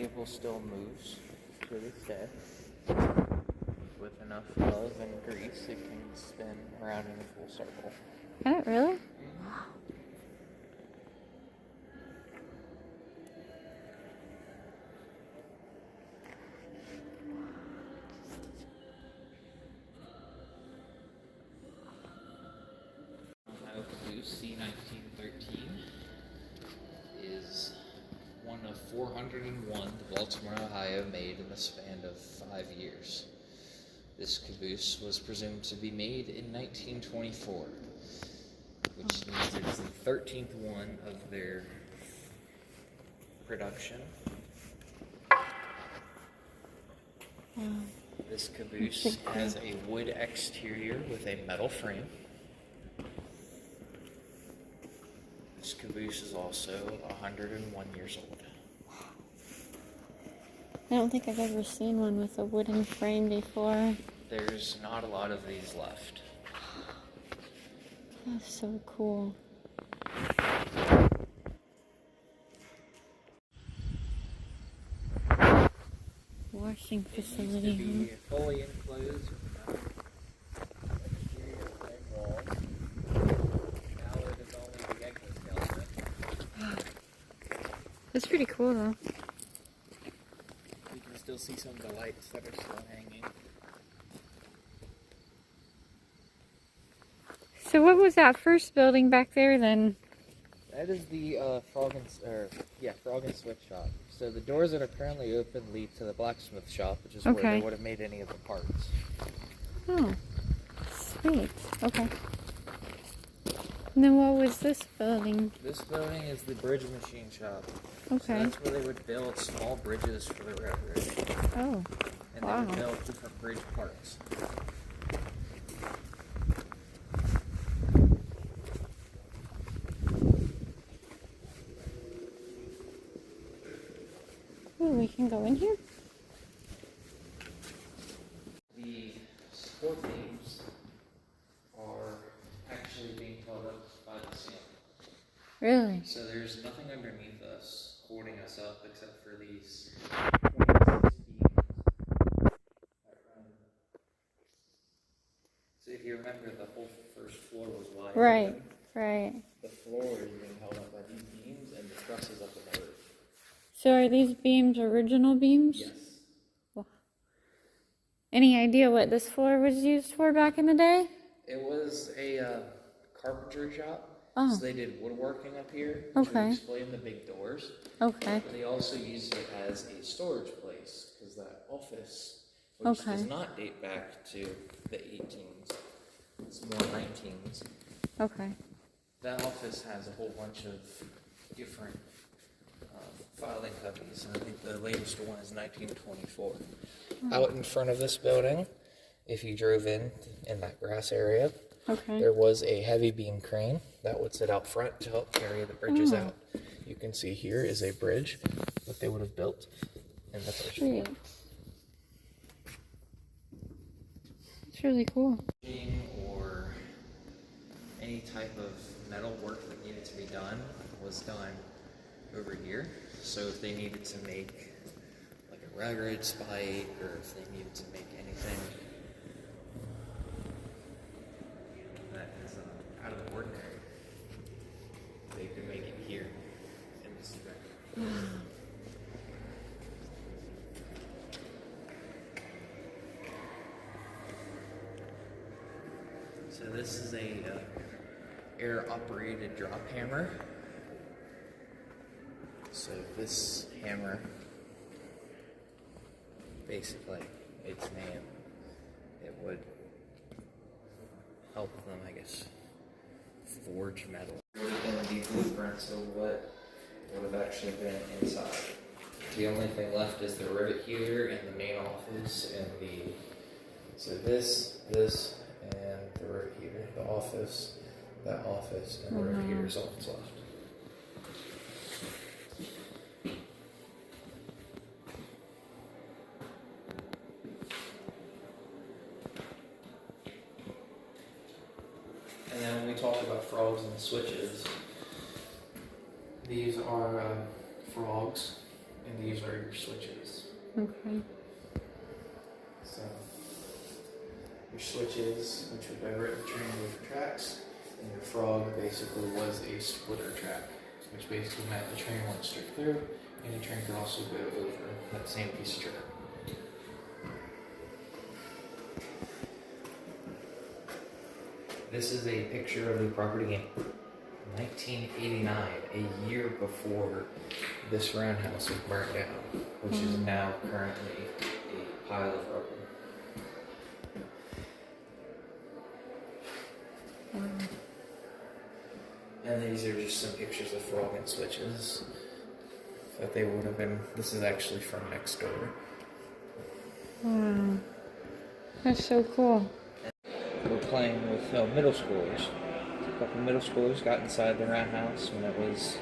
vehicle still moves to this day. With enough love and grease, it can spin around in a full circle. Can it really? C1913 is one of 401 the Baltimore, Ohio made in the span of 5 years. This caboose was presumed to be made in 1924, which means it's the 13th one of their production. This caboose has a wood exterior with a metal frame. This caboose is also 101 years old. I don't think I've ever seen one with a wooden frame before. There's not a lot of these left. That's so cool. Washing facility. It used to be fully enclosed with exterior frame walls. Now it is only the exoskeleton. That's pretty cool though. You can still see some of the lights that are still hanging. So what was that first building back there then? That is the Frog and Switch shop. So the doors that are currently open lead to the blacksmith shop, which is where they would have made any of the parts. Oh, sweet. Okay. And then what was this building? This building is the bridge machine shop. Okay. So that's where they would build small bridges for the railroad. Oh, and they would build different bridge parts. Ooh, we can go in here? The support beams are actually being held up by the ceiling. Really? So there's nothing underneath us holding us up except for these 26 beams that run. So if you remember, the whole first floor was wide open. Right. The floor is being held up by these beams and the trusses up in the roof. So are these beams original beams? Yes. Well, any idea what this floor was used for back in the day? It was a carpentry shop. Oh. So they did woodworking up here to explain the big doors. Okay. But they also used it as a storage place because that office, which does not date back to the 18s, it's more 19s. Okay. That office has a whole bunch of different filing cubbies, and I think the latest one is 1924. Out in front of this building, if you drove in that grass area, there was a heavy beam crane that would sit out front to help carry the bridges out. You can see here is a bridge that they would have built in the first floor. It's really cool. Or any type of metal work that needed to be done was done over here. So if they needed to make like a railroad spike, or if they needed to make anything that is out of the ordinary, they could make it here in this event. So this is a air-operated drop hammer. So this hammer, basically, its name, it would help them, I guess, forge metal. It would have been the blueprints of what would have actually been inside. The only thing left is the rivet heater and the main office and so this, and the rivet heater, the office, that office, and the rivet heater is all that's left. And then when we talk about frogs and switches, these are frogs, and these are your switches. Okay. So, your switches, which would divert the train over tracks, and your frog basically was a splitter track, which basically meant the train went straight through, and the train could also go over that same piece of track. This is a picture of the property in 1989, a year before this roundhouse was burnt down, which is now currently a pile of rubble. And these are just some pictures of frog and switches that they would have been. This is actually from next door. Wow. That's so cool. We're playing with middle schoolers. A couple middle schoolers got inside the roundhouse when it was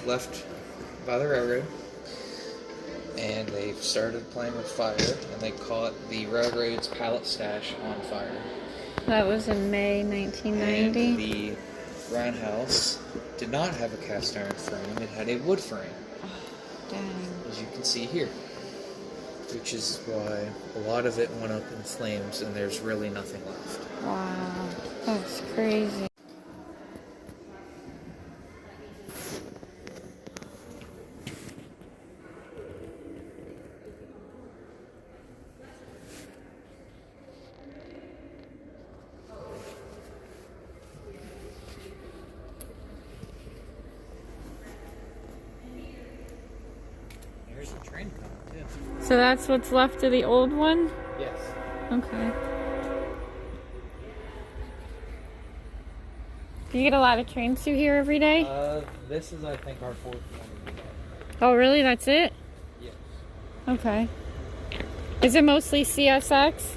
left by the railroad, and they started playing with fire, and they caught the railroad's pallet stash on fire. That was in May 1990. And the roundhouse did not have a cast iron frame, it had a wood frame. Oh, dang. As you can see here. Which is why a lot of it went up in flames and there's really nothing left. Wow, that's crazy. Here's the train coming too. So that's what's left of the old one? Yes. Okay. Do you get a lot of trains through here every day? This is, I think, our fourth one. Oh, really? That's it? Yes. Okay. Is it mostly CSX?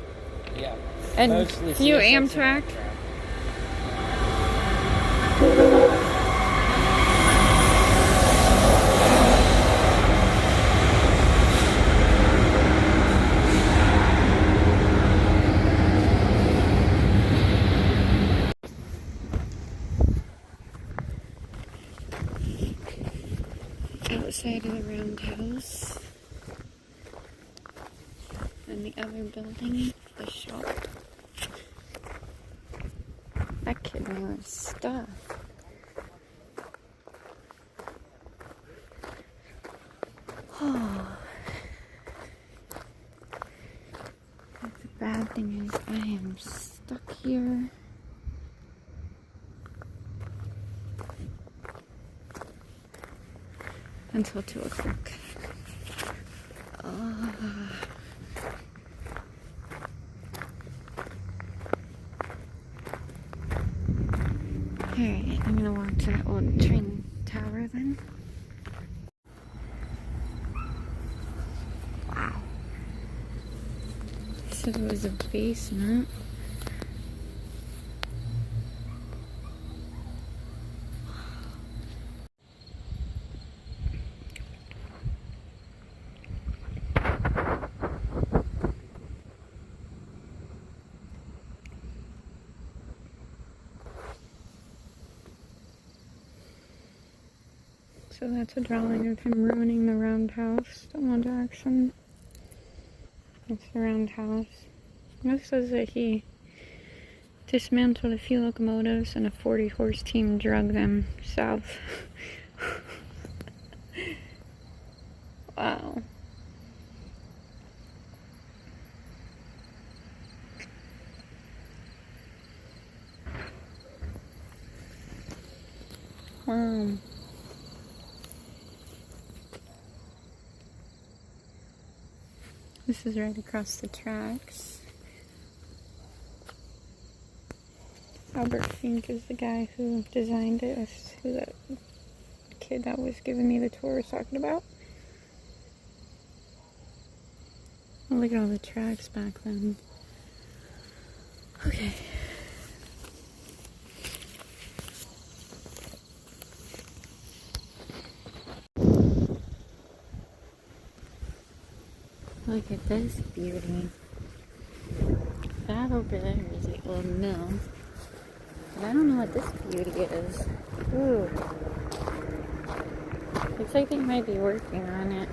Yeah. And Mostly few CSX and Amtrak? Outside of the roundhouse. And the other building, the shop. That kid knew his stuff. Oh. The bad thing is I am stuck here. Until 2 o'clock. Alright, I'm gonna walk to that old train tower then. Wow. So it was a basement. So that's a drawing of him ruining the roundhouse, the one Jackson. It's the roundhouse. This says that he dismantled a few locomotives and a 40-horse team drug them south. Wow. This is right across the tracks. Albert Fink is the guy who designed it. That's who that kid that was giving me the tour was talking about. Oh, look at all the tracks back then. Okay. Look at this beauty. That over there is the old mill. But I don't know what this beauty is. Ooh. It's Looks like they might be working on it.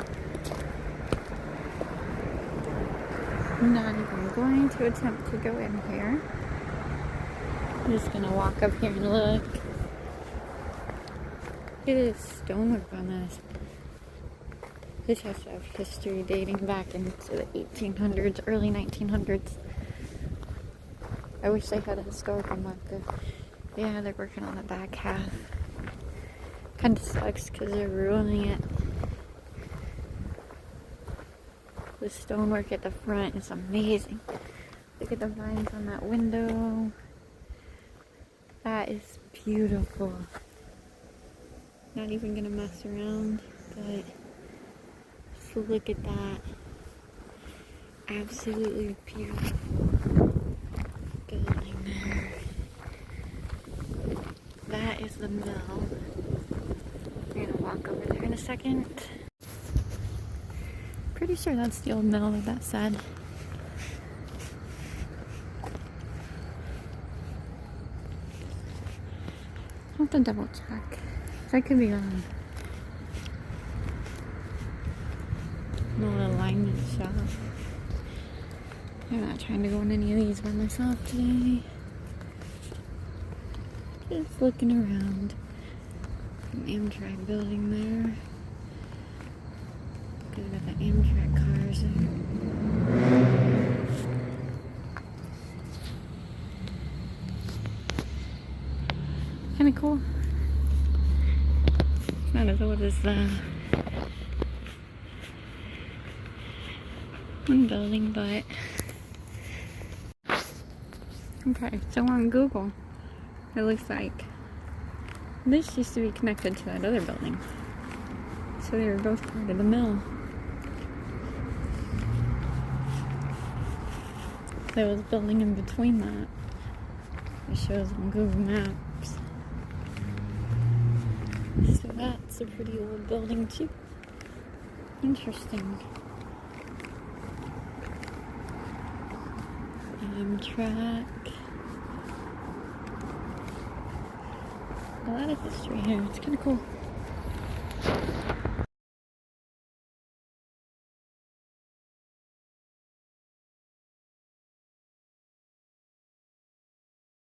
I'm not even going to attempt to go in here. I'm just gonna walk up here and look. It is stonework on this. This has to have history dating back into the 1800s, early 1900s. I wish they had a historical marker. Yeah, they're working on the back half. Kind of sucks because they're ruining it. The stonework at the front is amazing. Look at the vines on that window. That is beautiful. Not even gonna mess around, but just look at that. Absolutely beautiful building there. That is the mill. We're gonna walk over there in a second. Pretty sure that's the old mill that said. I'll have to double check. I could be wrong. No alignment shop. I'm not trying to go in any of these by myself today. Just looking around. An Amtrak building there. We've got the Amtrak cars there. Kinda cool. It's not as old as the one building, but okay, so on Google it looks like this used to be connected to that other building. So they were both part of the mill. There was a building in between that. It shows on Google Maps. So that's a pretty old building too. Interesting. Amtrak. A lot of history here. It's kind of cool.